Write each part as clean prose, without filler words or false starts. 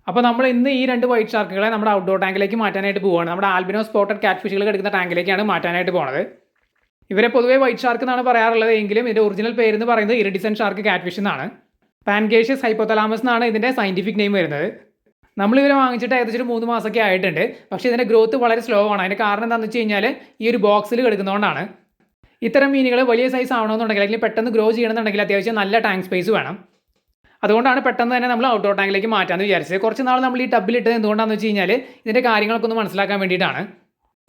അപ്പോൾ നമ്മൾ ഇന്ന് ഈ 2 വൈറ്റ് ഷാർക്കുകളെ നമ്മുടെ ഔട്ട്ഡോർ ടാങ്കിലേക്ക് മാറ്റാനായിട്ട് പോവുകയാണ്. നമ്മുടെ ആൽബിനോ സ്പോട്ടഡ് കാറ്റ് ഫിഷുകൾ കിടക്കുന്ന ടാങ്കിലേക്കാണ് മാറ്റാനായിട്ട് പോകുന്നത്. ഇവരെ പൊതുവേ വൈറ്റ് ഷാർക്ക് എന്നാണ് പറയാറുള്ളത് എങ്കിലും ഇതിൻ്റെ ഒറിജിനൽ പേര് എന്ന് പറയുന്നത് ഇറിഡിസെൻറ്റ് ഷാർക്ക് കാറ്റ് ഫിഷ് എന്നാണ്. പാൻകേഷ്യസ് ഹൈപ്പോതലാമസ് എന്നാണ് ഇതിൻ്റെ സയൻറ്റിഫിക് നെയിം വരുന്നത്. നമ്മളിവരെ വാങ്ങിച്ചിട്ട് ഏകദേശം 3 മാസമൊക്കെ ആയിട്ടുണ്ട്. പക്ഷേ ഇതിൻ്റെ ഗ്രോത്ത് വളരെ സ്ലോ ആണ്. അതിൻ്റെ കാരണം എന്താണെന്ന് വെച്ച് കഴിഞ്ഞാൽ ഈ ഒരു ബോക്സിൽ കിടക്കുന്നതുകൊണ്ടാണ്. ഇത്തരം മീനുകൾ വലിയ സൈസ് ആവണമെന്നുണ്ടെങ്കിൽ അല്ലെങ്കിൽ പെട്ടെന്ന് ഗ്രോ ചെയ്യണമെന്നുണ്ടെങ്കിൽ അത്യാവശ്യം നല്ല ടാങ്ക് സ്പേസ് വേണം. അതുകൊണ്ടാണ് പെട്ടെന്ന് തന്നെ നമ്മൾ ഔട്ട്ഡോർ ടാങ്കിലേക്ക് മാറ്റാമെന്ന് വിചാരിച്ചത്. കുറച്ച് നാൾ നമ്മൾ ഈ ടബിലിട്ടത് എന്തുകൊണ്ടാണെന്ന് വെച്ച് കഴിഞ്ഞാൽ ഇതിൻ്റെ കാര്യങ്ങളൊക്കെ ഒന്ന് മനസ്സിലാക്കാൻ വേണ്ടിയിട്ടാണ്.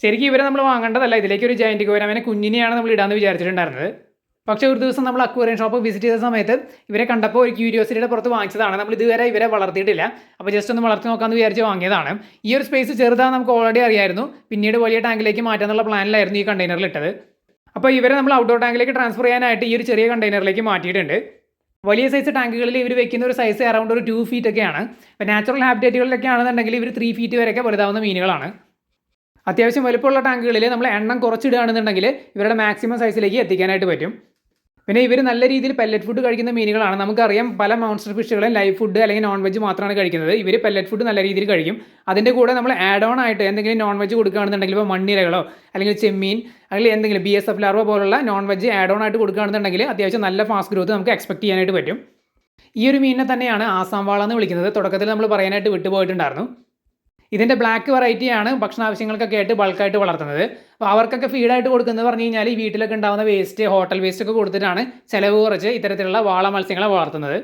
ശരിക്കും ഇവരെ നമ്മൾ വാങ്ങേണ്ടതല്ല. ഇതിലേക്ക് ഒരു ജയൻറ്റ് കോരാമനെ കുഞ്ഞിനെയാണ് നമ്മൾ ഇടാമെന്ന് വിചാരിച്ചിട്ടുണ്ടായിരുന്നത്. പക്ഷേ ഒരു ദിവസം നമ്മൾ അക്വേറിയം ഷോപ്പ് വിസിറ്റ് ചെയ്ത സമയത്ത് ഇവരെ കണ്ടപ്പോൾ ഒരു ക്യൂരിയോസിറ്റിയുടെ പുറത്ത് വാങ്ങിച്ചതാണ്. നമ്മൾ ഇതുവരെ ഇവരെ വളർത്തിയിട്ടില്ല. അപ്പോൾ ജസ്റ്റ് ഒന്ന് വളർത്തി നോക്കാമെന്ന് വിചാരിച്ച് വാങ്ങിയതാണ്. ഈ ഒരു സ്പേസ് ചെറുതാണ് നമുക്ക് ഓൾറെഡി അറിയായിരുന്നു. പിന്നീട് വലിയ ടാങ്കിലേക്ക് മാറ്റാനുള്ള പ്ലാനിലായിരുന്നു ഈ കണ്ടെയ്നറിൽ ഇട്ടത്. അപ്പോൾ ഇവരെ നമ്മൾ ഔട്ട്ഡോർ ടാങ്കിലേക്ക് ട്രാൻസ്ഫർ ചെയ്യാനായിട്ട് ഈ ഒരു ചെറിയ കണ്ടെയ്നറിലേക്ക് മാറ്റിയിട്ടുണ്ട്. വലിയ സൈസ് ടാങ്കുകളിൽ ഇവർ വെക്കുന്ന ഒരു സൈസ് അറൗണ്ട് ഒരു 2 ഫീറ്റ് ഒക്കെയാണ്. അപ്പോൾ നാച്ചുറൽ ഹാബിറ്റേറ്റുകളിലൊക്കെ ആണെന്നുണ്ടെങ്കിൽ ഇവർ 3 ഫീറ്റ് വരെയൊക്കെ വലുതാവുന്ന മീനുകളാണ്. അത്യാവശ്യം വലുപ്പമുള്ള ടാങ്കുകളിൽ നമ്മൾ എണ്ണം കുറച്ചിടുകയാണെന്നുണ്ടെങ്കിൽ ഇവരുടെ മാക്സിമം സൈസിലേക്ക് എത്തിക്കാനായിട്ട് പറ്റും. പിന്നെ ഇവർ നല്ല രീതിയിൽ പെല്ലറ്റ് ഫുഡ് കഴിക്കുന്ന മീനുകളാണ്. നമുക്കറിയാം പല മോൺസ്റ്റർ ഫിഷുകളും ലൈവ് ഫുഡ് അല്ലെങ്കിൽ നോൺ വെജ് മാത്രമാണ് കഴിക്കുന്നത്. ഇവർ പെല്ലറ്റ് ഫുഡ് നല്ല രീതിയിൽ കഴിക്കും. അതിൻ്റെ കൂടെ നമ്മൾ ആഡ് ഓൺ ആയിട്ട് എന്തെങ്കിലും നോൺ വെജ് കൊടുക്കുകയാണെന്നുണ്ടെങ്കിൽ ഇപ്പോൾ മണ്ണിരകളോ അല്ലെങ്കിൽ ചെമ്മീൻ അല്ലെങ്കിൽ എന്തെങ്കിലും BSF ലാർവ പോലുള്ള നോൺ വെജ് ആഡ് ഓൺ ആയിട്ട് കൊടുക്കുകയാണെന്നുണ്ടെങ്കിൽ അത്യാവശ്യം നല്ല ഫാസ്റ്റ് ഗ്രോത്ത് നമുക്ക് എക്സ്പെക്ട് ചെയ്യാനായിട്ട് പറ്റും. ഈ ഒരു മീനിനെ തന്നെയാണ് ആസാം വാള എന്ന് വിളിക്കുന്നത്. തുടക്കത്തിൽ നമ്മൾ പറയാനായിട്ട് വിട്ടുപോയിട്ടുണ്ടായിരുന്നു. ഇതിൻ്റെ ബ്ലാക്ക് വെറൈറ്റിയാണ് ഭക്ഷണാവശ്യങ്ങൾക്കൊക്കെ ആയിട്ട് ബൾക്കായിട്ട് വളർത്തുന്നത്. അപ്പോൾ അവർക്കൊക്കെ ഫീഡായിട്ട് കൊടുക്കുന്നത് പറഞ്ഞു കഴിഞ്ഞാൽ ഈ വീട്ടിലൊക്കെ ഉണ്ടാകുന്ന വേസ്റ്റ്, ഹോട്ടൽ വേസ്റ്റ് ഒക്കെ കൊടുത്തിട്ടാണ് ചിലവ് കുറച്ച് ഇത്തരത്തിലുള്ള വാള മത്സ്യങ്ങളെ വളർത്തുന്നത്.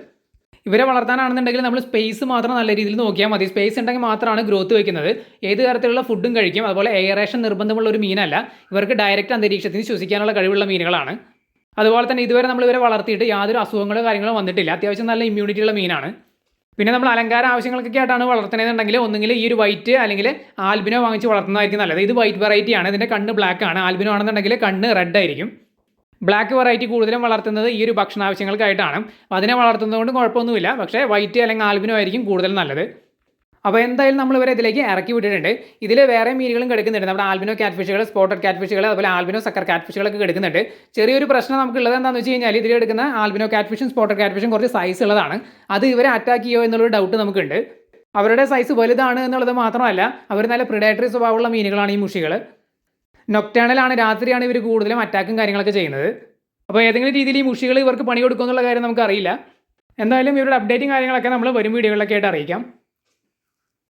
ഇവരെ വളർത്താനാണെന്നുണ്ടെങ്കിൽ നമ്മൾ സ്പേസ് മാത്രം നല്ല രീതിയിൽ നോക്കിയാൽ മതി. സ്പേസ് ഉണ്ടെങ്കിൽ മാത്രമാണ് ഗ്രോത്ത് വയ്ക്കുന്നത്. ഏത് തരത്തിലുള്ള ഫുഡും കഴിക്കും. അതുപോലെ എയറേഷൻ നിർബന്ധമുള്ള ഒരു മീനല്ല. ഇവർക്ക് ഡയറക്റ്റ് അന്തരീക്ഷത്തിന് ശ്വസിക്കാനുള്ള കഴിവുള്ള മീനുകളാണ്. അതുപോലെ തന്നെ ഇതുവരെ നമ്മൾ ഇവരെ വളർത്തിയിട്ട് യാതൊരു അസുഖങ്ങളോ കാര്യങ്ങളോ വന്നിട്ടില്ല. അത്യാവശ്യം നല്ല ഇമ്മ്യൂണിറ്റി ഉള്ള മീനാണ്. പിന്നെ നമ്മൾ അലങ്കാര ആവശ്യങ്ങൾക്കൊക്കെ ആയിട്ടാണ് വളർത്തുന്നതെന്നുണ്ടെങ്കിൽ ഒന്നുകിൽ ഈ ഒരു വൈറ്റ് അല്ലെങ്കിൽ ആൽബിനോ വാങ്ങിച്ച് വളർത്തുന്നതായിരിക്കും നല്ലത്. ഇത് വൈറ്റ് വെറൈറ്റിയാണ്. ഇതിൻ്റെ കണ്ണ് ബ്ലാക്ക് ആണ്. ആൽബിനോ ആണെന്നുണ്ടെങ്കിൽ കണ്ണ് റെഡ് ആയിരിക്കും. ബ്ലാക്ക് വെറൈറ്റി കൂടുതലും വളർത്തുന്നത് ഈ ഒരു ഭക്ഷണാവശ്യങ്ങൾക്കായിട്ടാണ്. അതിനെ വളർത്തുന്നതുകൊണ്ട് കുഴപ്പമൊന്നുമില്ല. പക്ഷേ വൈറ്റ് അല്ലെങ്കിൽ ആൽബിനോ ആയിരിക്കും കൂടുതൽ നല്ലത്. അപ്പോൾ എന്തായാലും നമ്മൾ ഇവരെ ഇതിലേക്ക് ഇറക്കി വിട്ടിട്ടുണ്ട്. ഇതിൽ വേറെ മീനുകളും കിടക്കുന്നുണ്ട്. നമ്മുടെ ആൽബിനോ കാറ്റ് ഫിഷുകൾ, സ്പോട്ടഡ് കാറ്റ് ഫിഷുകൾ, അതുപോലെ ആൽബിനോ സക്കർ കാറ്റ് ഫിഷുകളൊക്കെ കിടക്കുന്നുണ്ട്. ചെറിയൊരു പ്രശ്നം നമുക്കുള്ളത് എന്താണെന്ന് വെച്ച് കഴിഞ്ഞാൽ ഇതിൽ എടുക്കുന്ന ആൽബിനോ കാറ്റ് ഫിഷും സ്പോട്ടഡ് കാറ്റ് ഫിഷും കുറച്ച് സൈസ് ഉള്ളതാണ്. അത് ഇവരെ അറ്റാക്ക് ചെയ്യുമോ എന്നുള്ളൊരു ഡൗട്ട് നമുക്കുണ്ട്. അവരുടെ സൈസ് വലുതാണ് എന്നുള്ളത് മാത്രമല്ല അവർ നല്ല പ്രിഡേറ്ററി സ്വഭാവമുള്ള മീനുകളാണ് ഈ മുഷികൾ. നൊക്ടേണലാണ്, രാത്രിയാണ് ഇവർ കൂടുതലും അറ്റാക്കും കാര്യങ്ങളൊക്കെ ചെയ്യുന്നത്. അപ്പോൾ ഏതെങ്കിലും രീതിയിൽ ഈ മുഷികൾ ഇവർക്ക് പണി കൊടുക്കുമെന്നുള്ള കാര്യം നമുക്കറിയില്ല. എന്തായാലും ഇവരുടെ അപ്ഡേറ്റും കാര്യങ്ങളൊക്കെ നമ്മൾ വരും വീഡിയോകളിലൊക്കെ ആയിട്ട് അറിയിക്കാം.